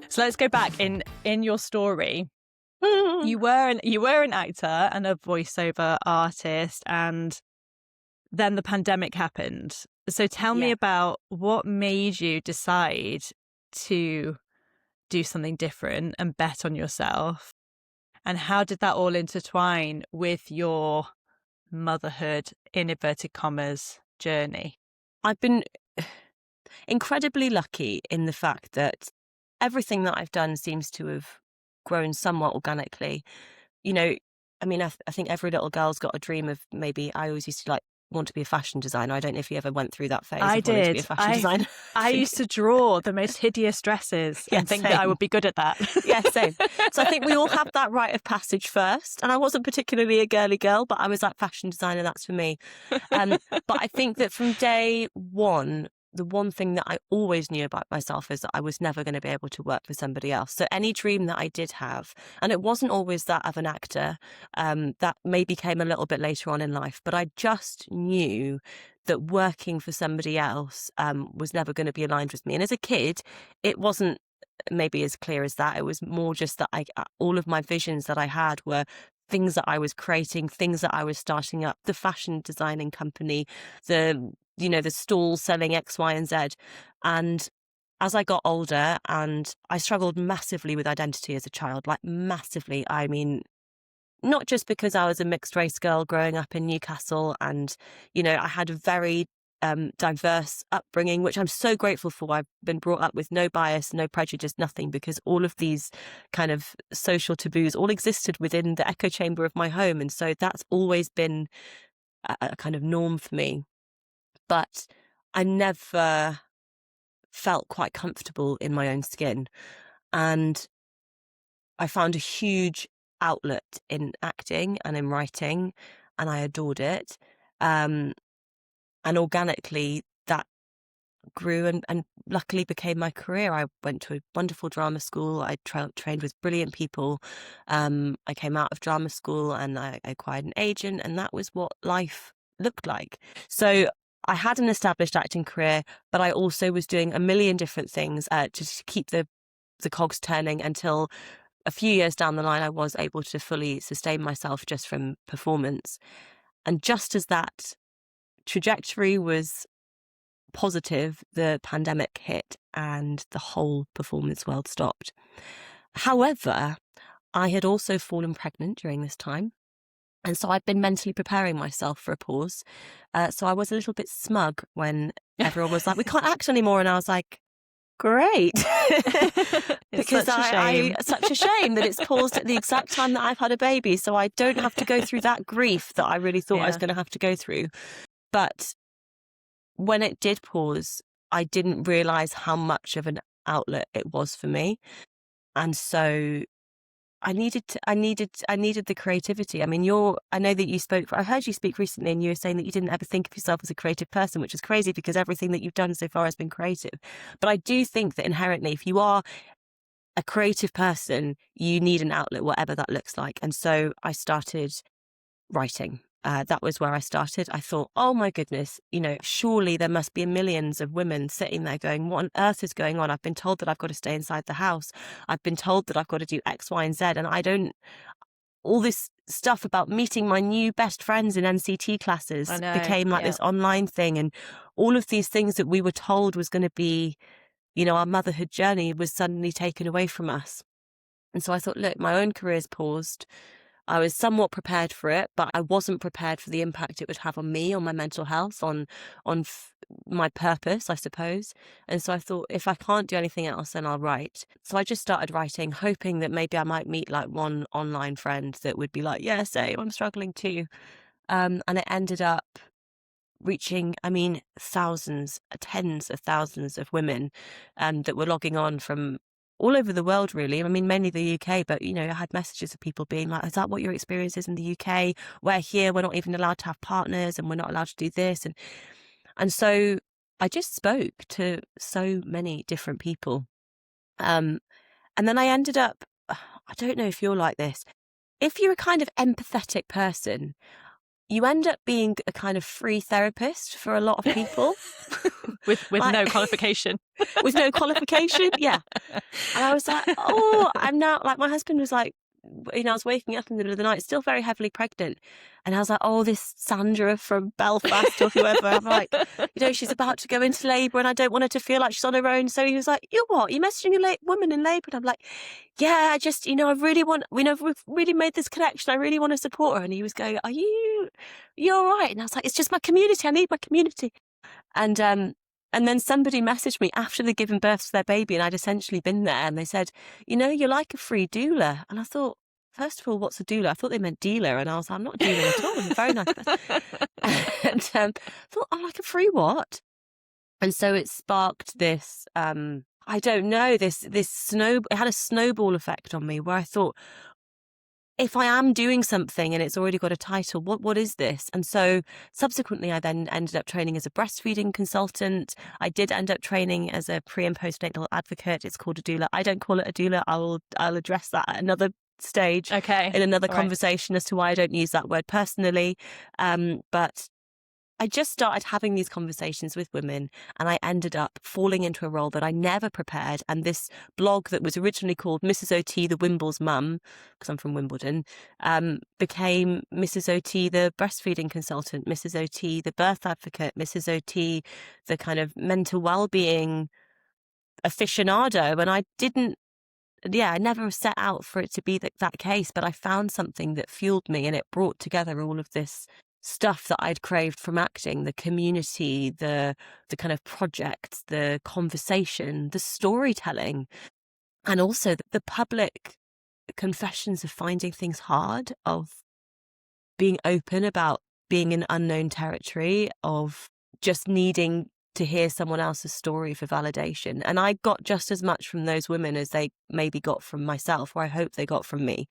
So let's go back in your story. You were an actor and a voiceover artist, and then the pandemic happened. So tell me about what made you decide to do something different and bet on yourself, and how did that all intertwine with your motherhood, in inverted commas, journey? I've been incredibly lucky in the fact that everything that I've done seems to have grown somewhat organically. You know, I mean, I think every little girl's got a dream of, maybe I always used to want to be a fashion designer. I don't know if you ever went through that phase. I of wanting did. To be a fashion designer. I used to draw the most hideous dresses and think that I would be good at that. Yeah, same. So I think we all have that rite of passage first. And I wasn't particularly a girly girl, but I was like, fashion designer, that's for me. But I think that from day one, the one thing that I always knew about myself is that I was never going to be able to work for somebody else. So any dream that I did have, and it wasn't always that of an actor, that maybe came a little bit later on in life, but I just knew that working for somebody else was never going to be aligned with me. And as a kid, it wasn't maybe as clear as that. It was more just that all of my visions that I had were things that I was creating, things that I was starting up, the fashion designing company, the stall selling X, Y, and Z. And as I got older, and I struggled massively with identity as a child, like massively. I mean, not just because I was a mixed race girl growing up in Newcastle, and, I had a very diverse upbringing, which I'm so grateful for. I've been brought up with no bias, no prejudice, nothing, because all of these kind of social taboos all existed within the echo chamber of my home. And so that's always been a kind of norm for me. But I never felt quite comfortable in my own skin. And I found a huge outlet in acting and in writing, and I adored it. And organically, that grew and luckily became my career. I went to a wonderful drama school. I trained with brilliant people. I came out of drama school and I acquired an agent, and that was what life looked like. So I had an established acting career, but I also was doing a million different things to keep the cogs turning, until a few years down the line, I was able to fully sustain myself just from performance. And just as that trajectory was positive, the pandemic hit and the whole performance world stopped. However, I had also fallen pregnant during this time. And so I'd been mentally preparing myself for a pause. So I was a little bit smug when everyone was like, we can't act anymore. And I was like, great. Because such a shame that it's paused at the exact time that I've had a baby. So I don't have to go through that grief that I really thought I was going to have to go through. But when it did pause, I didn't realize how much of an outlet it was for me. And so I needed the creativity. I mean, I know that I heard you speak recently, and you were saying that you didn't ever think of yourself as a creative person, which is crazy because everything that you've done so far has been creative. But I do think that inherently, if you are a creative person, you need an outlet, whatever that looks like. And so I started writing. That was where I started. I thought, oh my goodness, surely there must be millions of women sitting there going, what on earth is going on? I've been told that I've got to stay inside the house. I've been told that I've got to do X, Y, and Z. And all this stuff about meeting my new best friends in NCT classes became like this online thing. And all of these things that we were told was going to be, our motherhood journey was suddenly taken away from us. And so I thought, look, my own career's paused. I was somewhat prepared for it, but I wasn't prepared for the impact it would have on me, on my mental health, on my purpose, I suppose. And so I thought, if I can't do anything else, then I'll write. So I just started writing, hoping that maybe I might meet like one online friend that would be like, yeah, same, I'm struggling too. And it ended up reaching, thousands, tens of thousands of women that were logging on from all over the world, really. Mainly the UK, but, I had messages of people being like, is that what your experience is in the UK? We're here, we're not even allowed to have partners, and we're not allowed to do this. And so I just spoke to so many different people. And then I ended up, I don't know if you're like this, if you're a kind of empathetic person, you end up being a kind of free therapist for a lot of people. with Like- no qualification. With no qualification, yeah. And I was like, oh, I'm now, like, my husband was like, I was waking up in the middle of the night, still very heavily pregnant. And I was like, oh, this Sandra from Belfast or whoever. I'm like, she's about to go into labour and I don't want her to feel like she's on her own. So he was like, you're what? You're messaging a woman in labour? And I'm like, yeah, I just, I really want, we've really made this connection. I really want to support her. And he was going, you're all right? And I was like, it's just my community. I need my community. And then somebody messaged me after they'd given birth to their baby and I'd essentially been there, and they said, you're like a free doula. And I thought, first of all, what's a doula? I thought they meant dealer. And I was like, I'm not a dealer at all. I'm a very nice person. And thought, I'm like a free what? And so it sparked this, I don't know, this it had a snowball effect on me where I thought, if I am doing something and it's already got a title, what is this? And so subsequently, I then ended up training as a breastfeeding consultant. I did end up training as a pre and postnatal advocate. It's called a doula. I don't call it a doula. I'll address that at another stage, in another conversation as to why I don't use that word personally. But I just started having these conversations with women, and I ended up falling into a role that I never prepared. And this blog that was originally called Mrs. OT, the Wimble's Mum, because I'm from Wimbledon, became Mrs. OT, the breastfeeding consultant, Mrs. OT, the birth advocate, Mrs. OT, the kind of mental well-being aficionado. And I never set out for it to be that case, but I found something that fueled me, and it brought together all of this stuff that I'd craved from acting: the community, the kind of projects, the conversation, the storytelling, and also the public confessions of finding things hard, of being open about being in unknown territory, of just needing to hear someone else's story for validation. And I got just as much from those women as they maybe got from myself, or I hope they got from me.